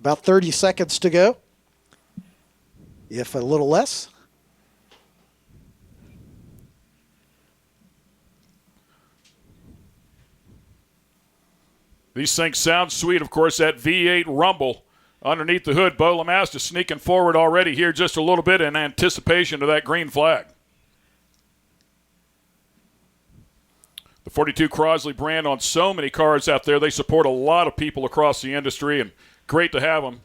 About 30 seconds to go, if a little less. These things sound sweet, of course, that V8 rumble underneath the hood. Bo LeMaster sneaking forward already here just a little bit in anticipation of that green flag. The 42 Crosley brand on so many cars out there. They support a lot of people across the industry, and great to have them.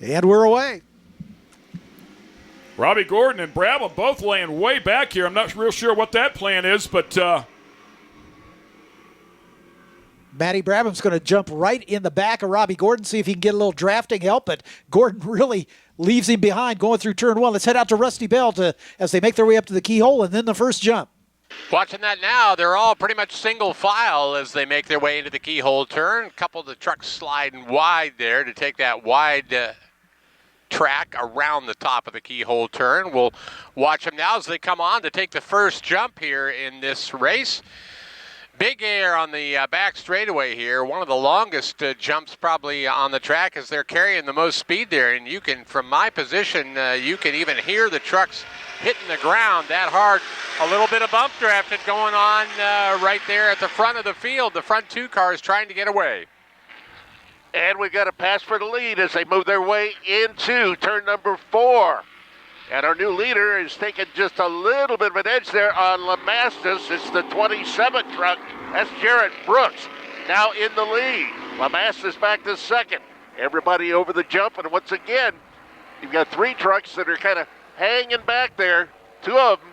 And we're away. Robbie Gordon and Brabham both laying way back here. I'm not real sure what that plan is, but Matty Brabham's going to jump right in the back of Robbie Gordon, see if he can get a little drafting help, but Gordon really leaves him behind going through turn one. Let's head out to Rusty Bell as they make their way up to the keyhole and then the first jump. Watching that now, they're all pretty much single file as they make their way into the keyhole turn. A couple of the trucks sliding wide there to take that wide track around the top of the keyhole turn. We'll watch them now as they come on to take the first jump here in this race. Big air on the back straightaway here. One of the longest jumps probably on the track as they're carrying the most speed there. And you can, from my position, you can even hear the trucks hitting the ground that hard. A little bit of bump drafting going on right there at the front of the field. The front two cars trying to get away. And we've got a pass for the lead as they move their way into turn number 4. And our new leader is taking just a little bit of an edge there on LeMastus. It's the 27 truck. That's Jared Brooks now in the lead. LeMastus back to second. Everybody over the jump. And once again, you've got 3 trucks that are kind of hanging back there. 2 of them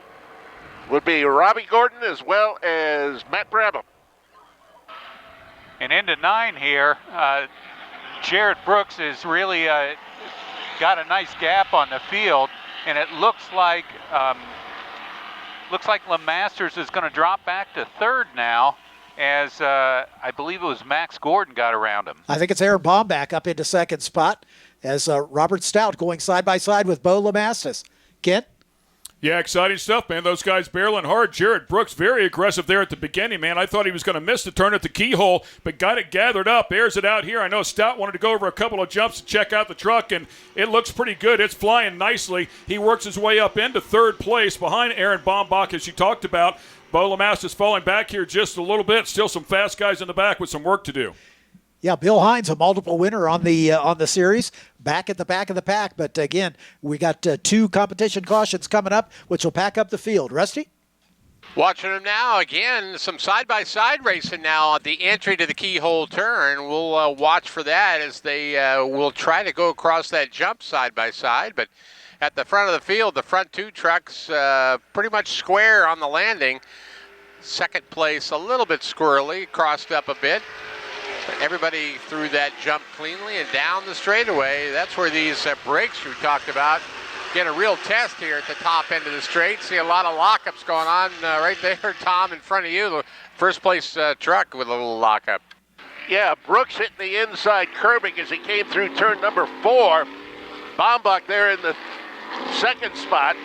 would be Robbie Gordon as well as Matt Brabham. And into 9 here. Jared Brooks has really got a nice gap on the field, and it looks like LeMasters is going to drop back to third now, as I believe it was Max Gordon got around him. I think it's Aaron Baumback up into second spot as Robert Stout going side by side with Bo LeMastus. Kent? Yeah, exciting stuff, man. Those guys barreling hard. Jared Brooks, very aggressive there at the beginning, man. I thought he was going to miss the turn at the keyhole, but got it gathered up, airs it out here. I know Stout wanted to go over a couple of jumps to check out the truck, and it looks pretty good. It's flying nicely. He works his way up into third place behind Aaron Baumbach, as you talked about. Bo LeMaster's falling back here just a little bit. Still some fast guys in the back with some work to do. Yeah, Bill Hines, a multiple winner on the series, back at the back of the pack. But again, we got 2 competition cautions coming up, which will pack up the field. Rusty? Watching them now, again, some side-by-side racing now at the entry to the keyhole turn. We'll watch for that as they will try to go across that jump side-by-side. But at the front of the field, the front 2 trucks pretty much square on the landing. Second place a little bit squirrely, crossed up a bit. But everybody threw that jump cleanly and down the straightaway. That's where these brakes we talked about get a real test here at the top end of the straight. See a lot of lockups going on right there, Tom, in front of you. The first place truck with a little lockup. Yeah, Brooks hitting the inside curbing as he came through turn number 4. Baumbach there in the second spot.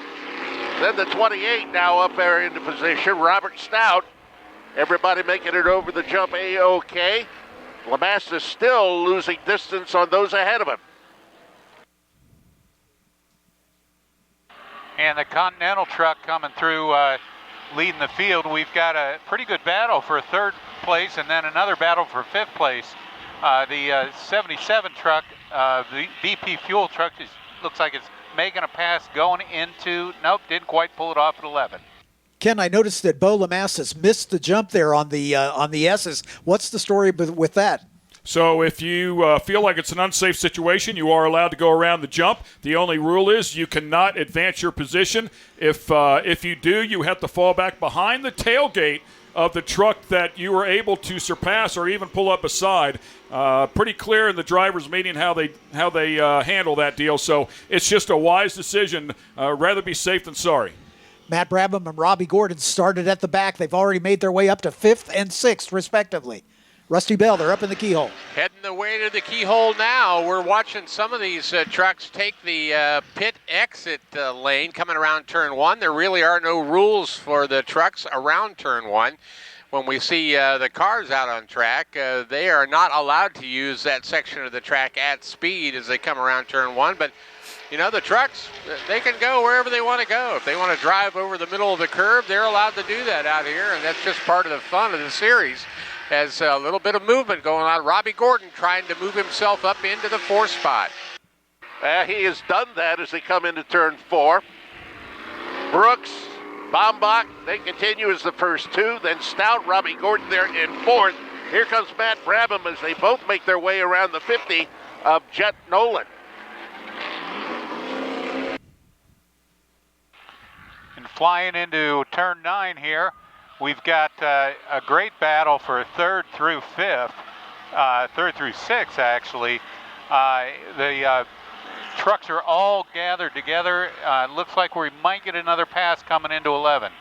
Then the 28 now up there into position. Robert Stout. Everybody making it over the jump A-OK. LeMastus still losing distance on those ahead of him. And the Continental truck coming through leading the field. We've got a pretty good battle for third place and then another battle for fifth place. The 77 truck, the BP Fuel truck, looks like it's making a pass going into, nope, didn't quite pull it off at 11. Ken, I noticed that Bo LeMastus missed the jump there on the S's. What's the story with that? So if you feel like it's an unsafe situation, you are allowed to go around the jump. The only rule is you cannot advance your position. If you do, you have to fall back behind the tailgate of the truck that you were able to surpass or even pull up beside. Pretty clear in the driver's meeting how they handle that deal. So it's just a wise decision. Rather be safe than sorry. Matt Brabham and Robbie Gordon started at the back. They've already made their way up to 5th and 6th, respectively. Rusty Bell, they're up in the keyhole. Heading the way to the keyhole now. We're watching some of these trucks take the pit exit lane coming around turn 1. There really are no rules for the trucks around turn 1. When we see the cars out on track, they are not allowed to use that section of the track at speed as they come around turn 1. But, you know, the trucks, they can go wherever they want to go. If they want to drive over the middle of the curb, they're allowed to do that out here, and that's just part of the fun of the series. Has a little bit of movement going on. Robbie Gordon trying to move himself up into the 4th spot. He has done that as they come into turn 4. Brooks, Bombach, they continue as the first 2. Then Stout, Robbie Gordon there in 4th. Here comes Matt Brabham as they both make their way around the 50 of Jet Nolan. And flying into turn 9 here, we've got a great battle for 3rd through 5th, 3rd through 6th actually. The trucks are all gathered together. Looks like we might get another pass coming into 11.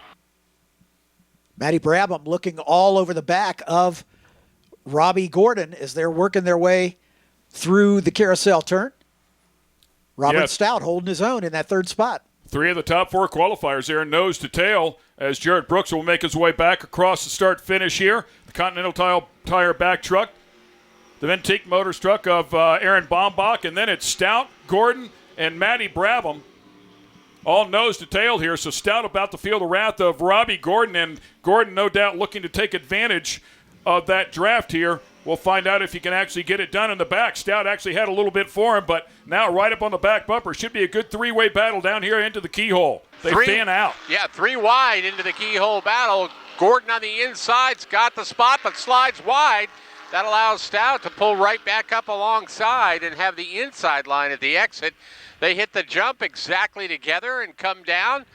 Matty Brabham looking all over the back of Robbie Gordon as they're working their way through the carousel turn. Robert Stout holding his own in that 3rd spot. 3 of the top 4 qualifiers there, nose to tail, as Jared Brooks will make his way back across the start-finish here. The Continental Tire back truck, the Ventique Motors truck of Aaron Bombach, and then it's Stout, Gordon, and Matty Brabham, all nose to tail here. So Stout about to feel the wrath of Robbie Gordon, and Gordon no doubt looking to take advantage of that draft here. We'll find out if he can actually get it done in the back. Stout actually had a little bit for him, but now right up on the back bumper. Should be a good 3-way battle down here into the keyhole. They fan out. Yeah, 3 wide into the keyhole battle. Gordon on the inside's got the spot, but slides wide. That allows Stout to pull right back up alongside and have the inside line at the exit. They hit the jump exactly together and come down.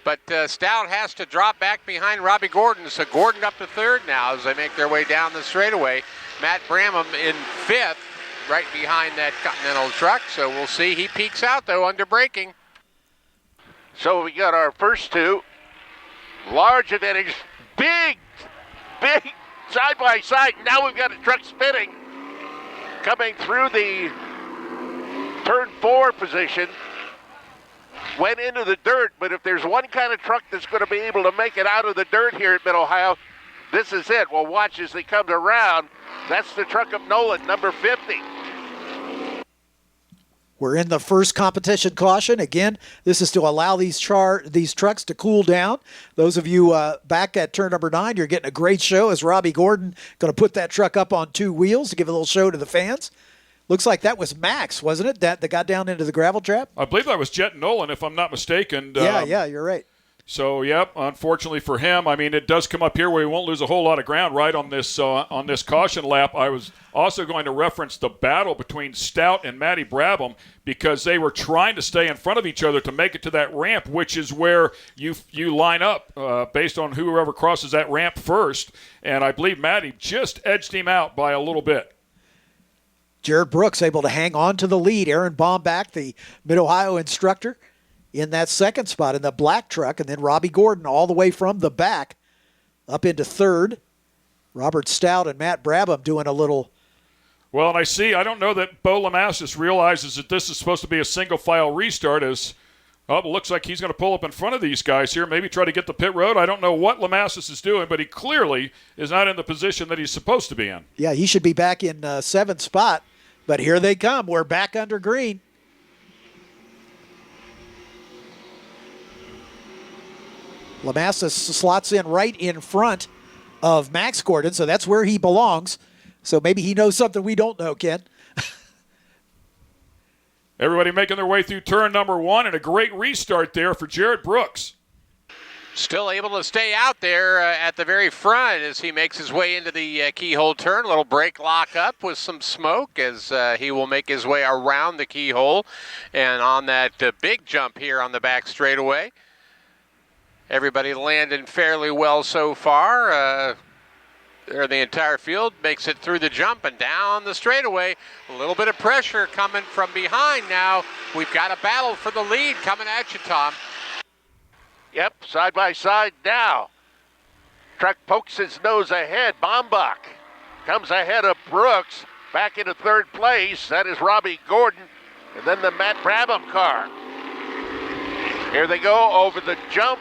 But Stout has to drop back behind Robbie Gordon. So Gordon up to 3rd now as they make their way down the straightaway. Matt Brabham in 5th, right behind that Continental truck. So we'll see. He peeks out, though, under braking. So we got our first 2. Large advantage. Big side by side. Now we've got a truck spinning. Coming through the turn 4 position. Went into the dirt, but if there's one kind of truck that's going to be able to make it out of the dirt here at Mid-Ohio, this is it. We'll watch as they come around. That's the truck of Nolan, number 50. We're in the first competition caution. Again, this is to allow these trucks to cool down. Those of you back at turn number 9, you're getting a great show as Robbie Gordon going to put that truck up on 2 wheels to give a little show to the fans. Looks like that was Max, wasn't it, that got down into the gravel trap? I believe that was Jet Nolan, if I'm not mistaken. Yeah, you're right. So, yep, unfortunately for him, I mean, it does come up here where he won't lose a whole lot of ground right on this caution lap. I was also going to reference the battle between Stout and Matty Brabham because they were trying to stay in front of each other to make it to that ramp, which is where you line up based on whoever crosses that ramp first. And I believe Matty just edged him out by a little bit. Jared Brooks able to hang on to the lead. Aaron Bombach, the Mid-Ohio instructor, in that 2nd spot in the black truck, and then Robbie Gordon all the way from the back up into 3rd. Robert Stout and Matt Brabham doing a little. Well, and I don't know that Bo Lamassus realizes that this is supposed to be a single-file restart as, it looks like he's going to pull up in front of these guys here, maybe try to get the pit road. I don't know what Lamassus is doing, but he clearly is not in the position that he's supposed to be in. Yeah, he should be back in 7th spot, but here they come. We're back under green. Lamassus slots in right in front of Max Gordon, so that's where he belongs. So maybe he knows something we don't know, Ken. Everybody making their way through turn number 1, and a great restart there for Jared Brooks. Still able to stay out there at the very front as he makes his way into the keyhole turn. A little brake lock up with some smoke as he will make his way around the keyhole and on that big jump here on the back straightaway. Everybody landing fairly well so far. The entire field makes it through the jump and down the straightaway. A little bit of pressure coming from behind now. We've got a battle for the lead coming at you, Tom. Yep, side by side now. Truck pokes his nose ahead. Bombach comes ahead of Brooks. Back into third place, that is Robbie Gordon. And then the Matt Brabham car. Here they go over the jump.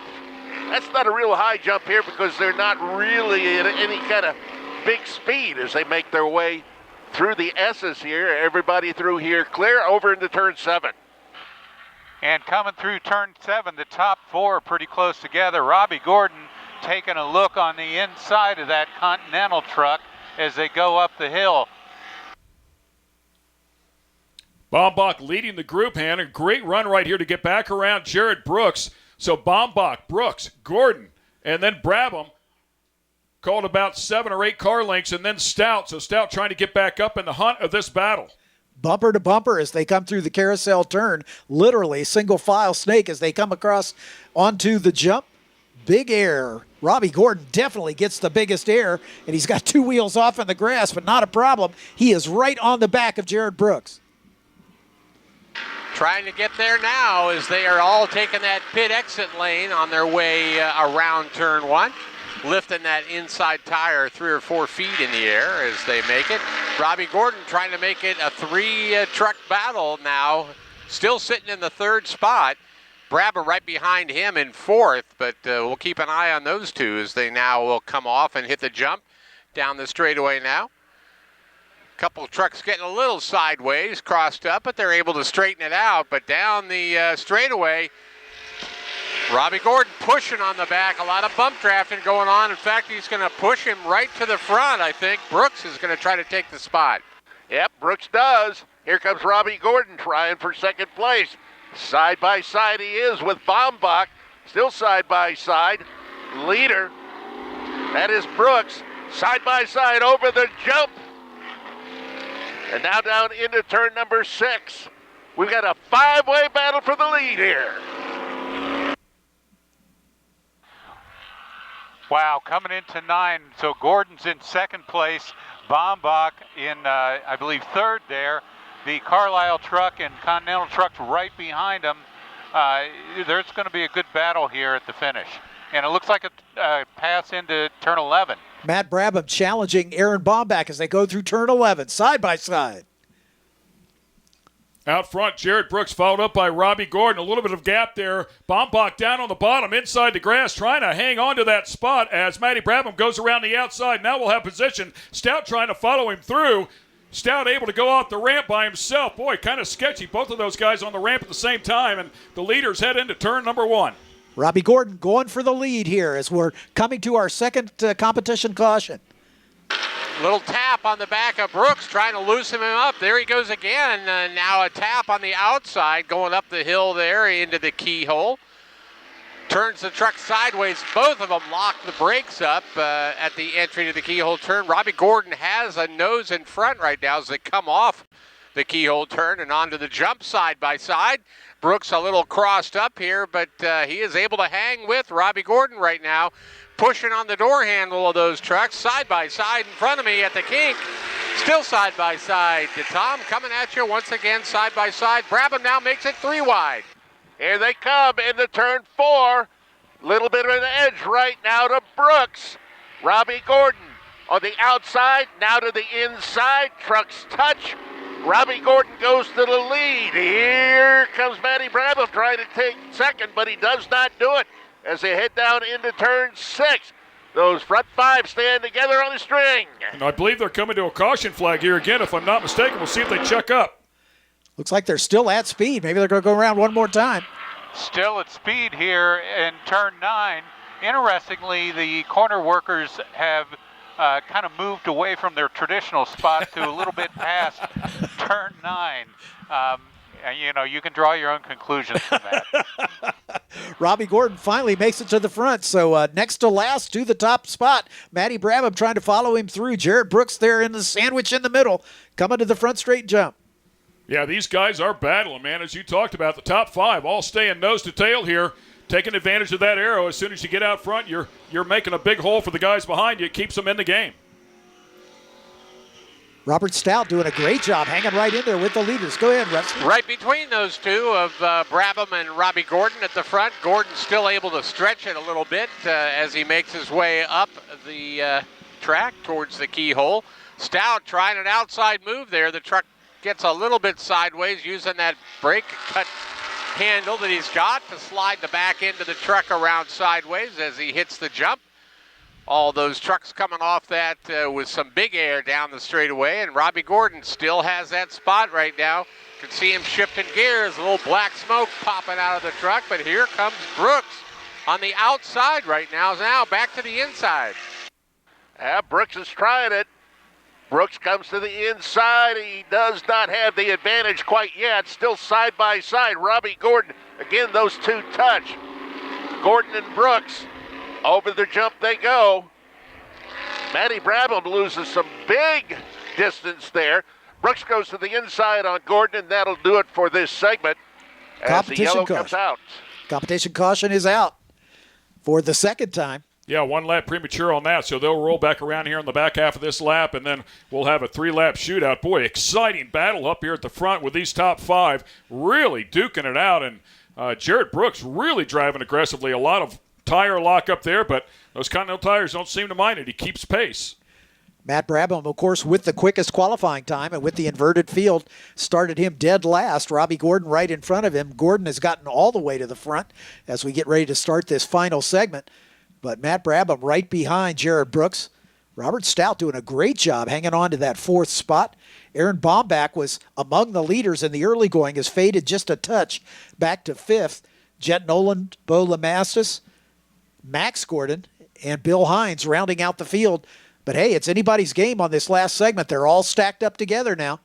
That's not a real high jump here because they're not really at any kind of big speed as they make their way through the S's here. Everybody through here clear over into turn 7. And coming through turn 7, the top 4 are pretty close together. Robbie Gordon taking a look on the inside of that Continental truck as they go up the hill. Baumbach leading the group, Hannah. Great run right here to get back around Jared Brooks. So Baumbach, Brooks, Gordon, and then Brabham called about 7 or 8 car lengths, and then Stout. So Stout trying to get back up in the hunt of this battle. Bumper to bumper as they come through the carousel turn. Literally single file snake as they come across onto the jump. Big air. Robbie Gordon definitely gets the biggest air, and he's got 2 wheels off in the grass, but not a problem. He is right on the back of Jared Brooks. Trying to get there now as they are all taking that pit exit lane on their way around turn 1. Lifting that inside tire 3 or 4 feet in the air as they make it. Robbie Gordon trying to make it a 3-truck battle now. Still sitting in the 3rd spot. Brabham right behind him in 4th, but we'll keep an eye on those 2 as they now will come off and hit the jump down the straightaway now. Couple of trucks getting a little sideways, crossed up, but they're able to straighten it out. But down the straightaway, Robbie Gordon pushing on the back. A lot of bump drafting going on. In fact, he's going to push him right to the front, I think. Brooks is going to try to take the spot. Yep, Brooks does. Here comes Robbie Gordon trying for 2nd place. Side by side he is with Baumbach. Still side by side. Leader, that is Brooks. Side by side over the jump. And now down into turn number 6. We've got a 5-way battle for the lead here. Wow, coming into 9. So Gordon's in 2nd place. Baumbach in, I believe, 3rd there. The Carlisle truck and Continental truck right behind him. There's going to be a good battle here at the finish. And it looks like a pass into turn 11. Matt Brabham challenging Aaron Baumbach as they go through turn 11, side by side. Out front, Jared Brooks followed up by Robbie Gordon. A little bit of gap there. Baumbach down on the bottom, inside the grass, trying to hang on to that spot as Matty Brabham goes around the outside. Now we'll have position. Stout trying to follow him through. Stout able to go off the ramp by himself. Boy, kind of sketchy. Both of those guys on the ramp at the same time, and the leaders head into turn number 1. Robbie Gordon going for the lead here as we're coming to our 2nd competition caution. Little tap on the back of Brooks, trying to loosen him up. There he goes again. Now a tap on the outside, going up the hill there into the keyhole. Turns the truck sideways. Both of them lock the brakes up at the entry to the keyhole turn. Robbie Gordon has a nose in front right now as they come off the keyhole turn and onto the jump side by side. Brooks a little crossed up here, but he is able to hang with Robbie Gordon right now, pushing on the door handle of those trucks, side by side in front of me at the kink. Still side by side. Tom coming at you once again, side by side. Brabham now makes it 3 wide. Here they come into turn 4. Little bit of an edge right now to Brooks. Robbie Gordon on the outside, now to the inside. Trucks touch. Robbie Gordon goes to the lead. Here comes Matty Brabham trying to take 2nd, but he does not do it as they head down into turn 6. Those front 5 stand together on the string. And I believe they're coming to a caution flag here again, if I'm not mistaken. We'll see if they check up. Looks like they're still at speed. Maybe they're going to go around one more time. Still at speed here in turn 9. Interestingly, the corner workers have kind of moved away from their traditional spot to a little bit past turn 9. And, you know, you can draw your own conclusions from that. Robbie Gordon finally makes it to the front. So next to last to the top spot, Matty Brabham trying to follow him through. Jared Brooks there in the sandwich in the middle, coming to the front straight jump. Yeah, these guys are battling, man. As you talked about, the top 5 all staying nose to tail here, taking advantage of that arrow. As soon as you get out front, you're making a big hole for the guys behind you. It keeps them in the game. Robert Stout doing a great job hanging right in there with the leaders. Go ahead, Rusty. Right between those two of Brabham and Robbie Gordon at the front. Gordon still able to stretch it a little bit as he makes his way up the track towards the keyhole. Stout trying an outside move there. The truck gets a little bit sideways using that brake cut handle that he's got to slide the back end of the truck around sideways as he hits the jump. All those trucks coming off that with some big air down the straightaway, and Robbie Gordon still has that spot right now. Can see him shifting gears, a little black smoke popping out of the truck, but here comes Brooks on the outside right now. Now back to the inside. Brooks is trying it. Brooks comes to the inside. He does not have the advantage quite yet. Still side by side. Robbie Gordon. Again, those two touch. Gordon and Brooks. Over the jump they go. Matty Brabham loses some big distance there. Brooks goes to the inside on Gordon, and that'll do it for this segment as the yellow comes out. Competition caution is out for the second time. Yeah, 1 lap premature on that, so they'll roll back around here in the back half of this lap, and then we'll have a 3-lap shootout. Boy, exciting battle up here at the front with these top 5 really duking it out, and Jared Brooks really driving aggressively. A lot of tire lock up there, but those Continental tires don't seem to mind it. He keeps pace. Matt Brabham, of course, with the quickest qualifying time and with the inverted field, started him dead last. Robbie Gordon right in front of him. Gordon has gotten all the way to the front as we get ready to start this final segment. But Matt Brabham right behind Jared Brooks. Robert Stout doing a great job hanging on to that 4th spot. Aaron Bombach was among the leaders in the early going, has faded just a touch back to 5th. Jet Nolan, Bo Lamastus, Max Gordon, and Bill Hines rounding out the field. But hey, it's anybody's game on this last segment. They're all stacked up together now.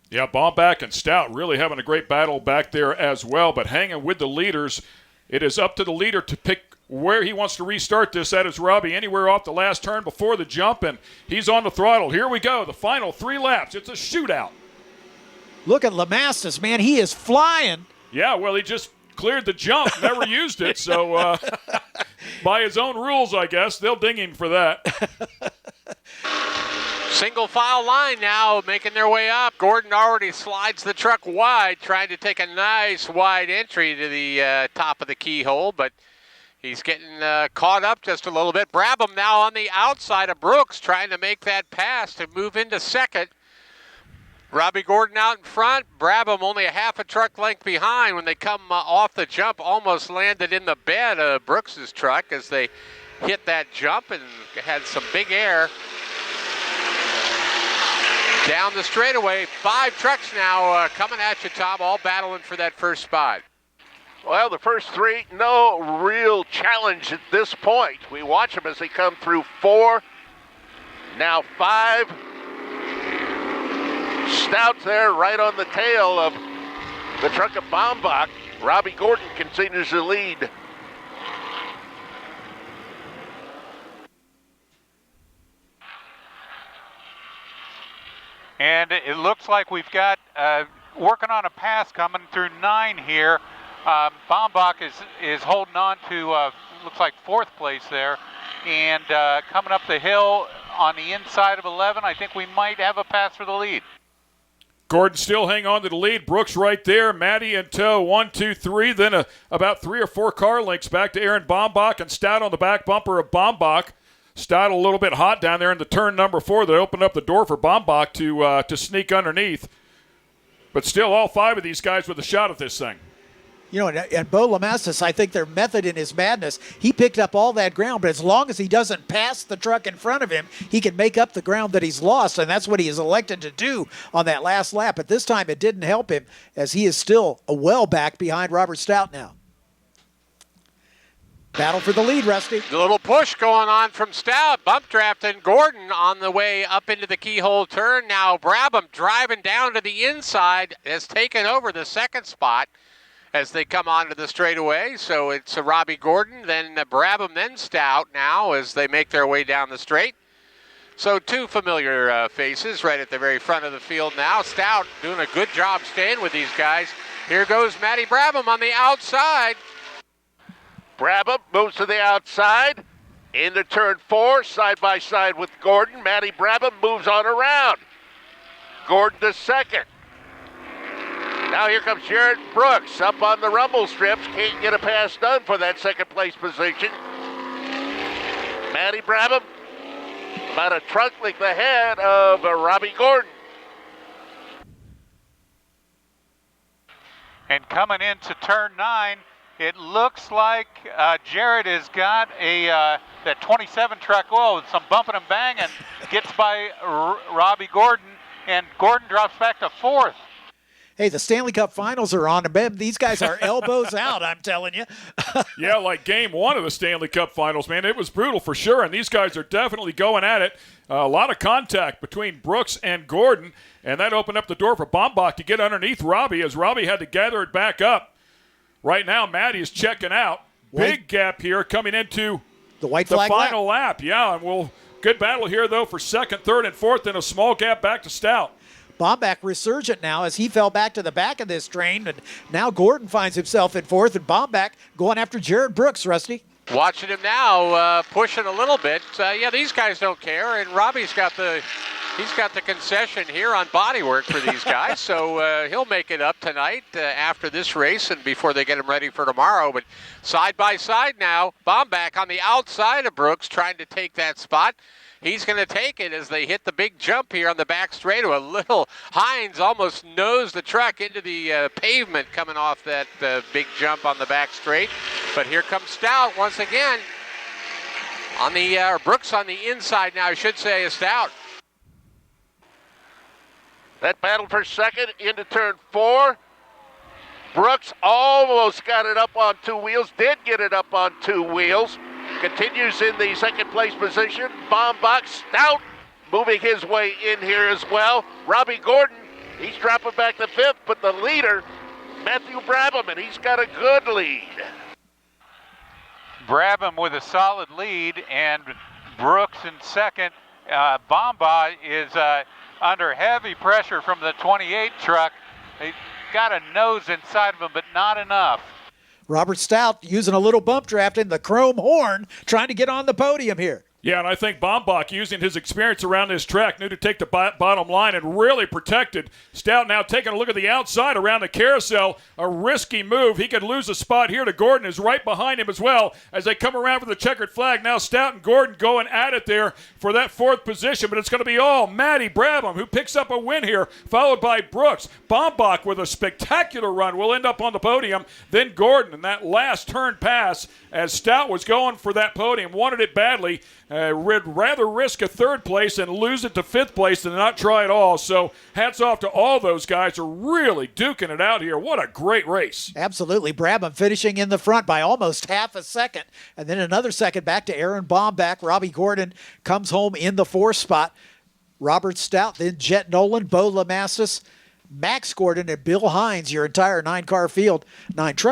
Yeah, Bombach and Stout really having a great battle back there as well, but hanging with the leaders. It is up to the leader to pick where he wants to restart this. That is Robbie, anywhere off the last turn before the jump, and he's on the throttle. Here we go, the final 3 laps. It's a shootout. Look at Lamastus, man. He is flying. Yeah, well, he just cleared the jump, never used it, so by his own rules, I guess, they'll ding him for that. Single file line now making their way up. Gordon already slides the truck wide, trying to take a nice wide entry to the top of the keyhole, but he's getting caught up just a little bit. Brabham now on the outside of Brooks, trying to make that pass to move into second. Robbie Gordon out in front. Brabham only a half a truck length behind when they come off the jump. Almost landed in the bed of Brooks's truck as they hit that jump and had some big air. Down the straightaway, 5 trucks now coming at you, Tom, all battling for that first spot. Well, the first 3, no real challenge at this point. We watch them as they come through 4, now 5. Stout there right on the tail of the truck of Bombach. Robbie Gordon continues to lead. And it looks like we've got working on a pass coming through 9 here. Bombach is holding on to, looks like 4th place there. And coming up the hill on the inside of 11, I think we might have a pass for the lead. Gordon still hang on to the lead. Brooks right there. Matty in tow. 1, 2, 3. Then about 3 or 4 car lengths back to Aaron Bombach and Stout on the back bumper of Bombach. Stout a little bit hot down there in the turn number 4. They opened up the door for Bombach to sneak underneath. But still, all 5 of these guys with a shot at this thing. You know, and Bo Lamastus, I think their method in his madness, he picked up all that ground, but as long as he doesn't pass the truck in front of him, he can make up the ground that he's lost, and that's what he is elected to do on that last lap. But this time it didn't help him, as he is still well back behind Robert Stout now. Battle for the lead, Rusty. A little push going on from Stout. Bump drafting Gordon on the way up into the keyhole turn. Now Brabham driving down to the inside has taken over the second spot as they come onto the straightaway. So it's Robbie Gordon, then Brabham, then Stout now as they make their way down the straight. So 2 familiar faces right at the very front of the field now. Stout doing a good job staying with these guys. Here goes Matty Brabham on the outside. Brabham moves to the outside. Into turn 4, side by side with Gordon. Matty Brabham moves on around. Gordon to second. Now here comes Jared Brooks up on the rumble strips. Can't get a pass done for that second place position. Matty Brabham about a trunk length ahead of Robbie Gordon. And coming into turn 9, it looks like Jared has got that 27 truck with some bumping and banging, gets by Robbie Gordon, and Gordon drops back to 4th. Hey, the Stanley Cup Finals are on. These guys are elbows out, I'm telling you. Yeah, like game 1 of the Stanley Cup Finals, man. It was brutal for sure, and these guys are definitely going at it. A lot of contact between Brooks and Gordon, and that opened up the door for Bombach to get underneath Robbie as Robbie had to gather it back up. Right now, Matty is checking out. Big gap here coming into the white flag final lap. Yeah, and good battle here, though, for 2nd, 3rd, and 4th, and a small gap back to Stout. Bombach resurgent now as he fell back to the back of this train, and now Gordon finds himself in 4th, and Bombach going after Jared Brooks, Rusty. Watching him now, pushing a little bit. Yeah, these guys don't care, and Robbie's got the concession here on bodywork for these guys, so he'll make it up tonight after this race and before they get him ready for tomorrow. But side by side now, Bombach on the outside of Brooks trying to take that spot. He's going to take it as they hit the big jump here on the back straightaway. A little Hines almost nosed the truck into the pavement coming off that big jump on the back straight. But here comes Stout once again. On the Brooks on the inside now, I should say, is Stout. That battle for 2nd into turn 4. Brooks almost got it up on 2 wheels, did get it up on 2 wheels. Continues in the 2nd place position. Bombach, Stout moving his way in here as well. Robbie Gordon, he's dropping back to 5th, but the leader, Matthew Brabham, and he's got a good lead. Brabham with a solid lead, and Brooks in 2nd. Bombach is under heavy pressure from the 28 truck. He got a nose inside of him, but not enough. Robert Stout using a little bump draft in the chrome horn, trying to get on the podium here. Yeah, and I think Bombach, using his experience around this track, knew to take the bottom line and really protected. Stout now taking a look at the outside around the carousel. A risky move. He could lose a spot here to Gordon, who's right behind him as well as they come around for the checkered flag. Now Stout and Gordon going at it there for that 4th position, but it's going to be all Matty Brabham who picks up a win here, followed by Brooks. Bombach with a spectacular run will end up on the podium. Then Gordon, and that last turn pass as Stout was going for that podium, wanted it badly. Would rather risk a 3rd place and lose it to 5th place than not try at all. So hats off to all those guys who are really duking it out here. What a great race. Absolutely. Brabham finishing in the front by almost half a second. And then another second back to Aaron Bombach. Robbie Gordon comes home in the 4th spot. Robert Stout, then Jet Nolan, Bo Lamassus, Max Gordon, and Bill Hines, your entire 9-truck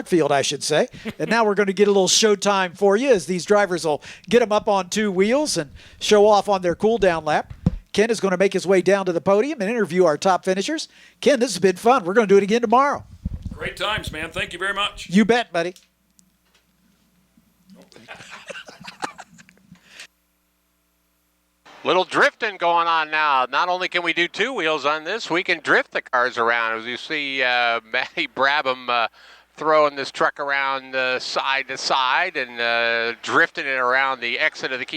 field, I should say. And now we're going to get a little showtime for you as these drivers will get them up on 2 wheels and show off on their cool-down lap. Ken is going to make his way down to the podium and interview our top finishers. Ken, this has been fun. We're going to do it again tomorrow. Great times, man. Thank you very much. You bet, buddy. Little drifting going on now. Not only can we do 2 wheels on this, we can drift the cars around. As you see, Matty Brabham throwing this truck around side to side and drifting it around the exit of the key.